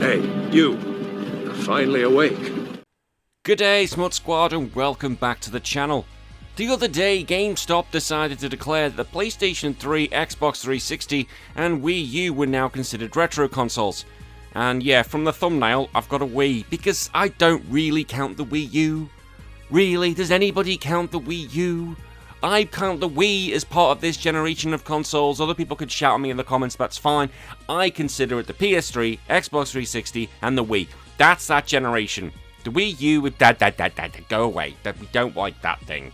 Hey, you. You're finally awake. Good day, Smut Squad, and welcome back to the channel. The other day, Gamestop decided to declare that the PlayStation 3, Xbox 360, and Wii U were now considered retro consoles. And yeah, from the thumbnail, I've got a Wii, because I don't really count the Wii U. Really? Does anybody count the Wii U? I count the Wii as part of this generation of consoles. Other people could shout at me in the comments, that's fine. I consider it the PS3, Xbox 360, and the Wii. That's that generation. The Wii U, go away. We don't like that thing.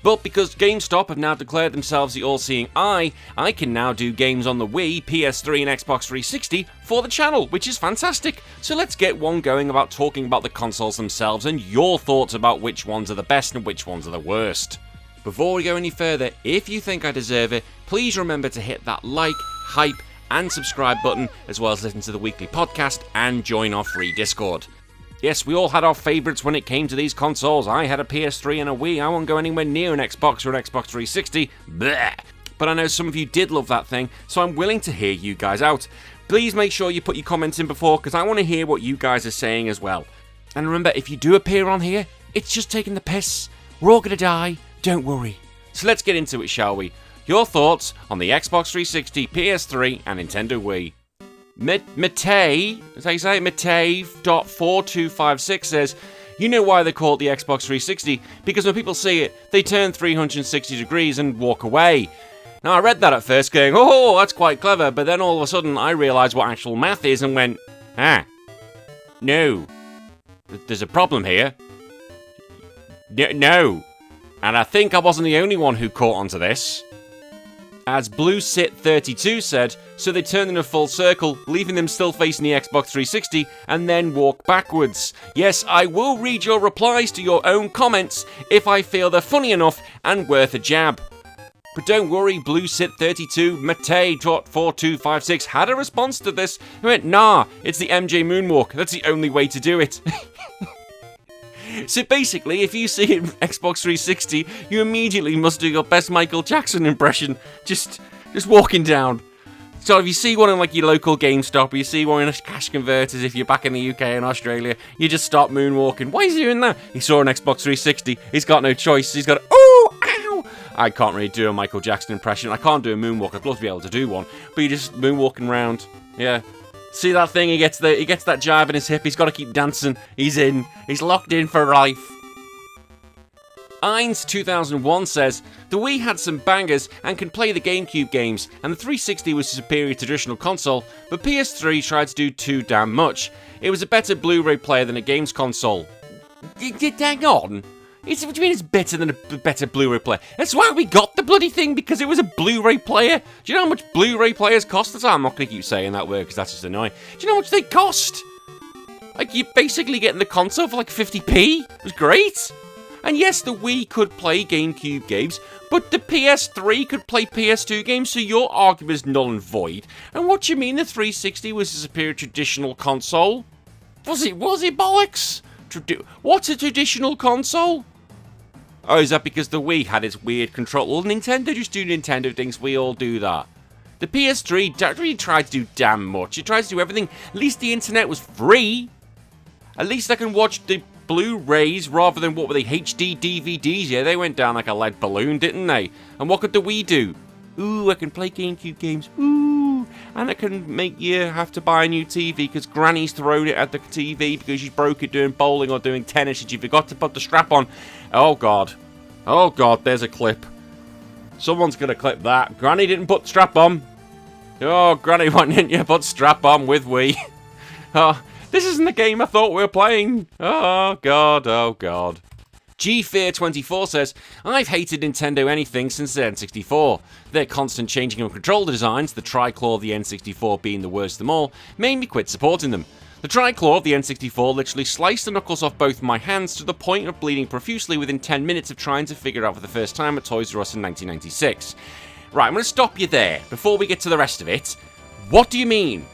But because GameStop have now declared themselves the all-seeing eye, I can now do games on the Wii, PS3 and Xbox 360 for the channel, which is fantastic. So let's get one going about talking about the consoles themselves and your thoughts about which ones are the best and which ones are the worst. Before we go any further, if you think I deserve it, please remember to hit that like, hype and subscribe button, as well as listen to the weekly podcast and join our free Discord. Yes, we all had our favourites when it came to these consoles. I had a PS3 and a Wii. I won't go anywhere near an Xbox or an Xbox 360. Bleh. But I know some of you did love that thing, so I'm willing to hear you guys out. Please make sure you put your comments in before, because I want to hear what you guys are saying as well. And remember, if you do appear on here, it's just taking the piss. We're all going to die. Don't worry. So let's get into it, shall we? Your thoughts on the Xbox 360, PS3, and Nintendo Wii. Matei, as I say, Matei.4256 says, you know why they call it the Xbox 360? Because when people see it, they turn 360 degrees and walk away. Now, I read that at first going, oh, that's quite clever, but then all of a sudden I realised what actual math is and went, no. There's a problem here. No. And I think I wasn't the only one who caught onto this. As BlueSit32 said, so they turned in a full circle, leaving them still facing the Xbox 360, and then walk backwards. Yes, I will read your replies to your own comments if I feel they're funny enough and worth a jab. But don't worry, BlueSit32, Matei.4256 had a response to this. He went, nah, it's the MJ Moonwalk, that's the only way to do it. So basically, if you see an Xbox 360, you immediately must do your best Michael Jackson impression, just walking down. So if you see one in like your local GameStop, or you see one in a cash converters, if you're back in the UK and Australia, you just start moonwalking. Why is he doing that? He saw an Xbox 360, he's got no choice, he's got, oh, ow! I can't really do a Michael Jackson impression, I can't do a moonwalk, I'd love to be able to do one, but you're just moonwalking around, yeah. See that thing? He gets that jive in his hip. He's got to keep dancing. He's in. He's locked in for life. Eins2001 says, the Wii had some bangers and can play the GameCube games, and the 360 was a superior traditional console, but PS3 tried to do too damn much. It was a better Blu-ray player than a games console. Hang on. What do you mean it's better than a better Blu-ray player? That's why we got the bloody thing, because it was a Blu-ray player. Do you know how much Blu-ray players cost? I'm not going to keep saying that word because that's just annoying. Do you know how much they cost? Like, you're basically getting the console for like 50p. It was great. And yes, the Wii could play GameCube games, but the PS3 could play PS2 games, so your argument is null and void. And what do you mean the 360 was a superior traditional console? Was it bollocks? What's a traditional console? Oh, is that because the Wii had its weird control? Well, Nintendo just do Nintendo things, we all do that. The PS3 don't really try to do damn much. It tries to do everything. At least the internet was free. At least I can watch the Blu-rays rather than, what were they, HD DVDs? Yeah, they went down like a lead balloon, didn't they? And what could the Wii do? Ooh, I can play GameCube games. Ooh, and I can make you have to buy a new TV because Granny's thrown it at the TV because she broke it doing bowling or doing tennis and she forgot to put the strap on. Oh, God. Oh, God, there's a clip. Someone's going to clip that. Granny didn't put the strap on. Oh, Granny, why didn't you put strap on with Wii? Oh, this isn't the game I thought we were playing. Oh, God, oh, God. GFear24 says, I've hated Nintendo anything since the N64. Their constant changing of controller designs, the Tri-Claw of the N64 being the worst of them all, made me quit supporting them. The Tri-Claw of the N64 literally sliced the knuckles off both my hands to the point of bleeding profusely within 10 minutes of trying to figure it out for the first time at Toys R Us in 1996. Right, I'm going to stop you there before we get to the rest of it. What do you mean?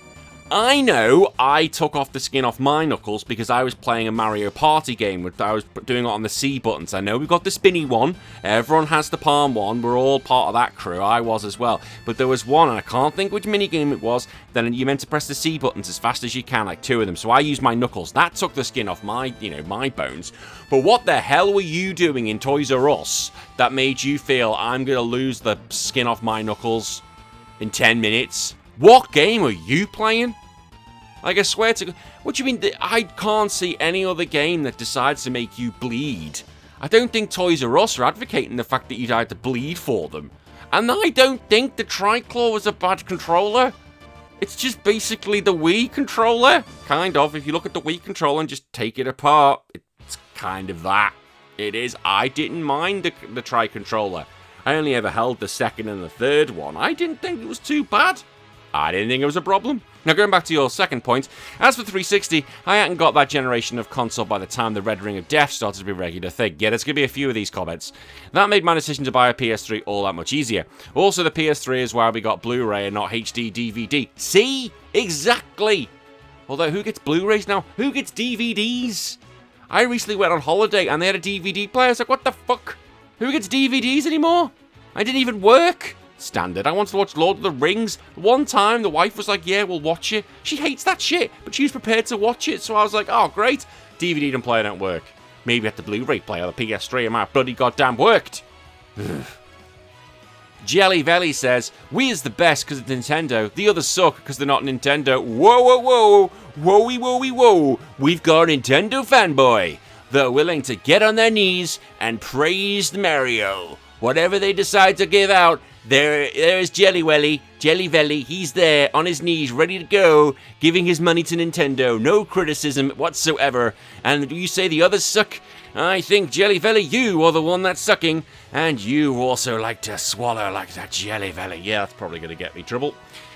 I know I took off the skin off my knuckles because I was playing a Mario Party game. I was doing it on the C buttons. I know we've got the spinny one. Everyone has the palm one. We're all part of that crew. I was as well. But there was one, and I can't think which minigame it was, then you meant to press the C buttons as fast as you can, like 2 of them. So I used my knuckles. That took the skin off my, my bones. But what the hell were you doing in Toys R Us that made you feel I'm going to lose the skin off my knuckles in 10 minutes? What game are you playing? Like, I swear to... What do you mean? I can't see any other game that decides to make you bleed. I don't think Toys R Us are advocating the fact that you'd have to bleed for them. And I don't think the Triclaw was a bad controller. It's just basically the Wii controller. Kind of. If you look at the Wii controller and just take it apart, it's kind of that. It is. I didn't mind the Tri-controller. I only ever held the second and the third one. I didn't think it was too bad. I didn't think it was a problem. Now, going back to your second point, as for 360, I hadn't got that generation of console by the time the Red Ring of Death started to be a regular thing. Yeah, there's going to be a few of these comments. That made my decision to buy a PS3 all that much easier. Also, the PS3 is why we got Blu-ray and not HD DVD. See? Exactly! Although, who gets Blu-rays now? Who gets DVDs? I recently went on holiday and they had a DVD player. I was like, what the fuck? Who gets DVDs anymore? I didn't even work. Standard. I wanted to watch Lord of the Rings. One time, the wife was like, yeah, we'll watch it. She hates that shit, but she was prepared to watch it, so I was like, oh, great. DVD and player don't work. Maybe at the Blu-ray player, the PS3, and my bloody goddamn worked. Jelly Velly says, Wii is the best because it's Nintendo. The others suck because they're not Nintendo. Whoa, whoa, whoa. Whoa-wee, whoa-wee, whoa. We've got a Nintendo fanboy. They're willing to get on their knees and praise the Mario. Whatever they decide to give out, there's Jelly Velly, he's there on his knees, ready to go, giving his money to Nintendo, no criticism whatsoever. And you say the others suck? I think, Jelly Velly, you are the one that's sucking, and you also like to swallow like that, Jelly Velly. Yeah, that's probably going to get me trouble.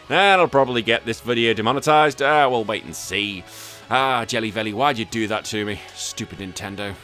That'll probably get this video demonetized. We'll wait and see. Jelly Velly, why'd you do that to me? Stupid Nintendo.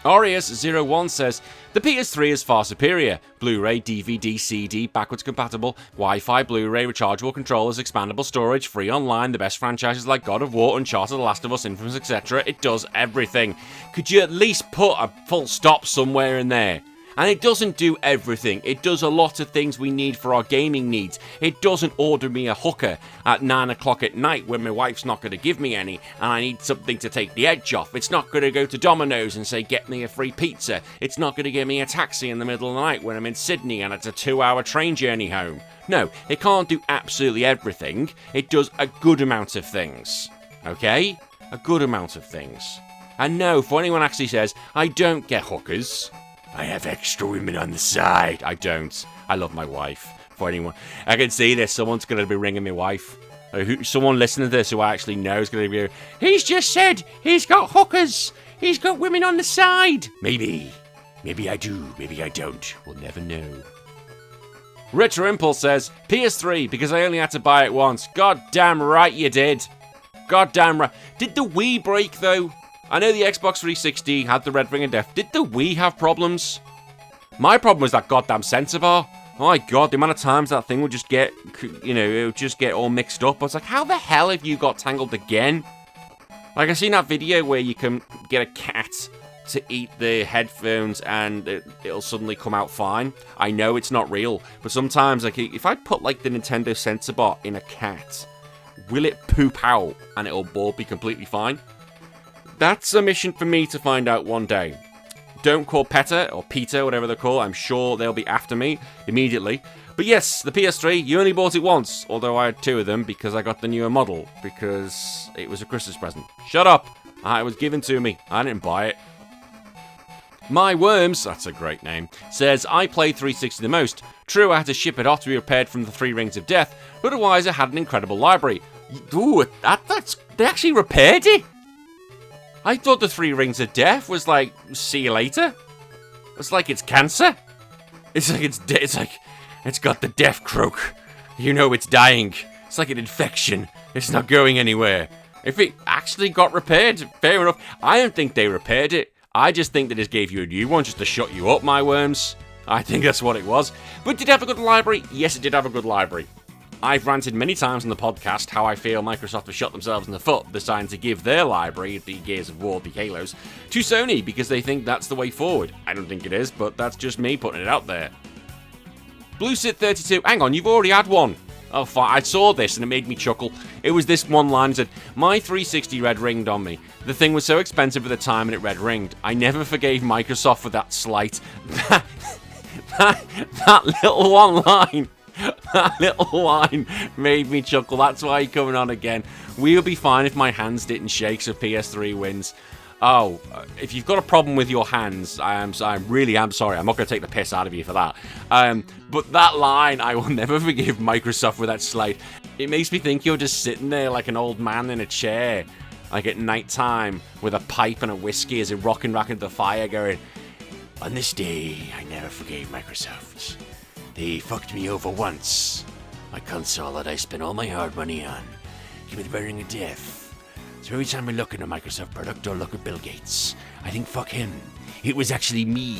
Aureus01 says, the PS3 is far superior. Blu-ray, DVD, CD, backwards compatible, Wi-Fi, Blu-ray, rechargeable controllers, expandable storage, free online, the best franchises like God of War, Uncharted, The Last of Us, Infamous, etc. It does everything. Could you at least put a full stop somewhere in there? And it doesn't do everything. It does a lot of things we need for our gaming needs. It doesn't order me a hooker at 9 o'clock at night when my wife's not going to give me any and I need something to take the edge off. It's not going to go to Domino's and say, get me a free pizza. It's not going to give me a taxi in the middle of the night when I'm in Sydney and it's a 2-hour train journey home. No, it can't do absolutely everything. It does a good amount of things. Okay? A good amount of things. And no, for anyone actually says, I don't get hookers. I have extra women on the side. I don't. I love my wife. For anyone, I can see this. Someone's going to be ringing my wife. Someone listening to this who I actually know is going to be. He's just said he's got hookers. He's got women on the side. Maybe. Maybe I do. Maybe I don't. We'll never know. Retro Impulse says PS3 because I only had to buy it once. God damn right you did. God damn right. Did the Wii break though? I know the Xbox 360 had the Red Ring of Death. Did the Wii have problems? My problem was that goddamn sensor bar. Oh my god, the amount of times that thing would just get, it would just get all mixed up. I was like, how the hell have you got tangled again? Like, I've seen that video where you can get a cat to eat the headphones and it'll suddenly come out fine. I know it's not real, but sometimes, like, if I put, like, the Nintendo sensor bar in a cat, will it poop out and it'll all be completely fine? That's a mission for me to find out one day. Don't call PETA or PETA, whatever they're called. I'm sure they'll be after me immediately. But yes, the PS3, you only bought it once. Although I had 2 of them because I got the newer model. Because it was a Christmas present. Shut up! It was given to me. I didn't buy it. My Worms, that's a great name, says, I played 360 the most. True, I had to ship it off to be repaired from the 3 Rings of Death. But otherwise, I had an incredible library. Ooh, they actually repaired it? I thought the 3 Rings of Death was like, see you later. It's like it's cancer. It's like it's got the death croak. You know it's dying. It's like an infection. It's not going anywhere. If it actually got repaired, fair enough. I don't think they repaired it. I just think they just gave you a new one just to shut you up, my worms. I think that's what it was. But did it have a good library? Yes, it did have a good library. I've ranted many times on the podcast how I feel Microsoft have shot themselves in the foot deciding to give their library, the Gears of War, the Halos, to Sony because they think that's the way forward. I don't think it is, but that's just me putting it out there. BlueSit32, hang on, you've already had one. Oh, fine. I saw this and it made me chuckle. It was this one line that said, "My 360 red ringed on me. The thing was so expensive at the time and it red ringed. I never forgave Microsoft for that slight." That little one line. That little line made me chuckle. That's why you're coming on again. We'll be fine if my hands didn't shake, so PS3 wins. Oh, if you've got a problem with your hands, I really am sorry. I'm not going to take the piss out of you for that. But that line, I will never forgive Microsoft for that slight. It makes me think you're just sitting there like an old man in a chair, like at night time, with a pipe and a whiskey as you're rocking the fire going, "On this day, I never forgave Microsoft. They fucked me over once. My console that I spent all my hard money on. Give me the burning of death. So every time I look at a Microsoft product or look at Bill Gates, I think, fuck him. It was actually me.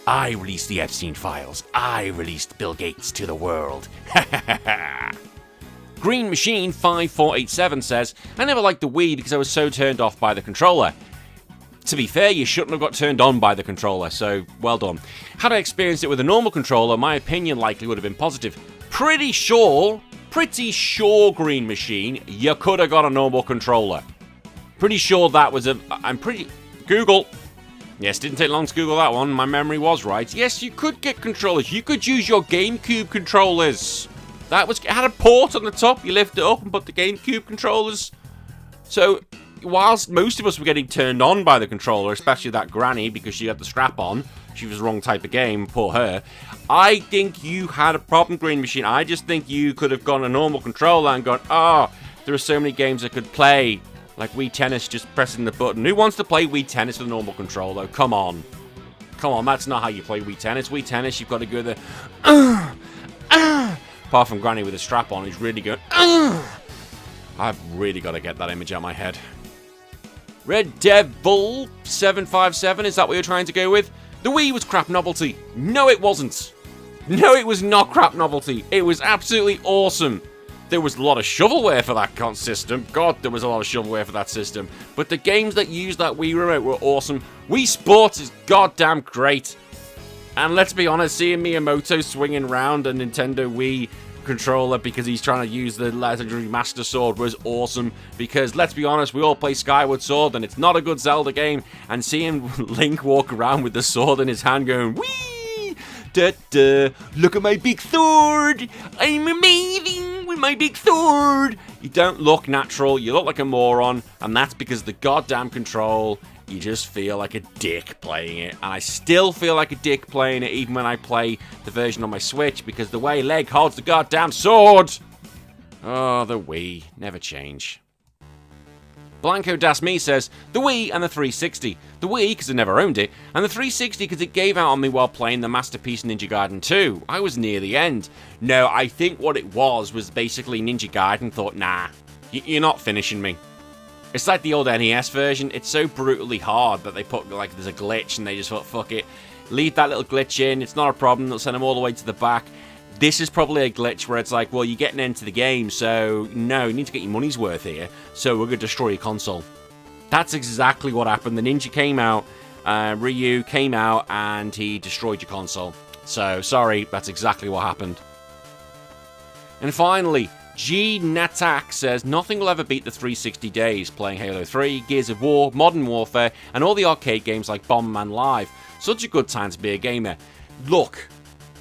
I released the Epstein files. I released Bill Gates to the world." Green Machine 5487 says, "I never liked the Wii because I was so turned off by the controller." To be fair, you shouldn't have got turned on by the controller, so well done. Had I experienced it with a normal controller, my opinion likely would have been positive. Pretty sure, Green Machine, you could have got a normal controller. Pretty sure that was Google. Yes, didn't take long to Google that one. My memory was right. Yes, you could get controllers. You could use your GameCube controllers. It had a port on the top. You lift it up and put the GameCube controllers. So, whilst most of us were getting turned on by the controller, especially that granny because she had the strap on, she was the wrong type of game, poor her. I think you had a problem, Green Machine. I just think you could have gone a normal controller and gone, there are so many games I could play. Like Wii Tennis, just pressing the button. Who wants to play Wii Tennis with a normal controller? Come on. That's not how you play Wii Tennis. Wii Tennis, you've got to go there. Apart from Granny with a strap on, who's really going, I've really got to get that image out of my head. Red Devil 757, is that what you're trying to go with? The Wii was crap novelty. No, it wasn't. No, it was not crap novelty. It was absolutely awesome. There was a lot of shovelware for that system. God, there was a lot of shovelware for that system. But the games that used that Wii remote were awesome. Wii Sports is goddamn great. And let's be honest, seeing Miyamoto swinging around a Nintendo Wii controller because he's trying to use the legendary Master Sword was awesome. Because let's be honest, we all play Skyward Sword and it's not a good Zelda game. And seeing Link walk around with the sword in his hand going, "Wee! Da-da! Look at my big sword! I'm amazing with my big sword!" You don't look natural, you look like a moron, and that's because the goddamn control, you just feel like a dick playing it. And I still feel like a dick playing it even when I play the version on my Switch, because the way Leg holds the goddamn sword! Oh, the Wii. Never change. Blanco Das Me says, the Wii and the 360. The Wii, because I never owned it, and the 360 because it gave out on me while playing the Masterpiece Ninja Gaiden 2. I was near the end. No, I think what it was basically Ninja Gaiden thought, nah, you're not finishing me. It's like the old NES version. It's so brutally hard that they put, like, there's a glitch and they just thought, fuck it. Leave that little glitch in. It's not a problem. They'll send them all the way to the back. This is probably a glitch where it's like, well, you're getting into the game, so no, you need to get your money's worth here, so we're going to destroy your console. That's exactly what happened. The Ninja came out, Ryu came out, and he destroyed your console. So, sorry, that's exactly what happened. And finally, G Natak says, nothing will ever beat the 360 days playing Halo 3, Gears of War, Modern Warfare, and all the arcade games like Bomberman Live. Such a good time to be a gamer. Look,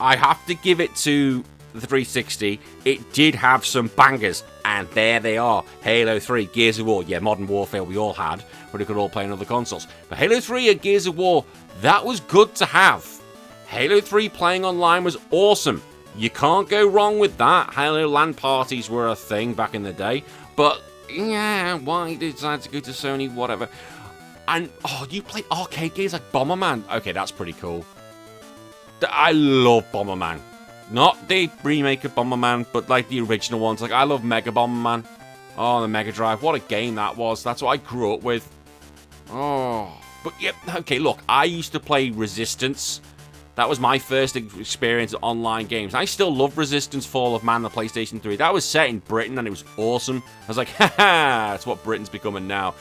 I have to give it to the 360. It did have some bangers, and there they are. Halo 3, Gears of War, yeah, Modern Warfare we all had, but it could all play on other consoles. But Halo 3 and Gears of War, that was good to have. Halo 3 playing online was awesome. You can't go wrong with that. Halo LAN parties were a thing back in the day, but yeah, why did they decide to go to Sony, whatever. And, oh, you play arcade games like Bomberman. Okay, that's pretty cool. I love Bomberman. Not the remake of Bomberman, but like the original ones. Like, I love Mega Bomberman. Oh, the Mega Drive. What a game that was. That's what I grew up with. Oh. But, yep, okay, look. I used to play Resistance That was my first experience of online games. I still love Resistance Fall of Man on the PlayStation 3. That was set in Britain and it was awesome. I was like, haha, that's what Britain's becoming now.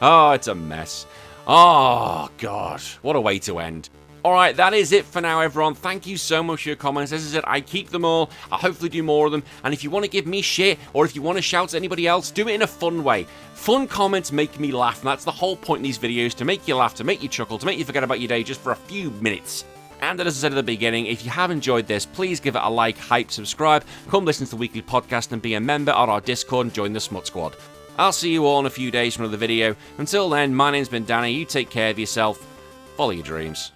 Oh, it's a mess. Oh, God. What a way to end. Alright, that is it for now, everyone. Thank you so much for your comments. As I said, I keep them all. I'll hopefully do more of them. And if you want to give me shit, or if you want to shout at anybody else, do it in a fun way. Fun comments make me laugh, and that's the whole point in these videos, to make you laugh, to make you chuckle, to make you forget about your day just for a few minutes. And as I said at the beginning, if you have enjoyed this, please give it a like, hype, subscribe, come listen to the weekly podcast and be a member on our Discord and join the Smut Squad. I'll see you all in a few days for another video. Until then, my name's been Danny, you take care of yourself, follow your dreams.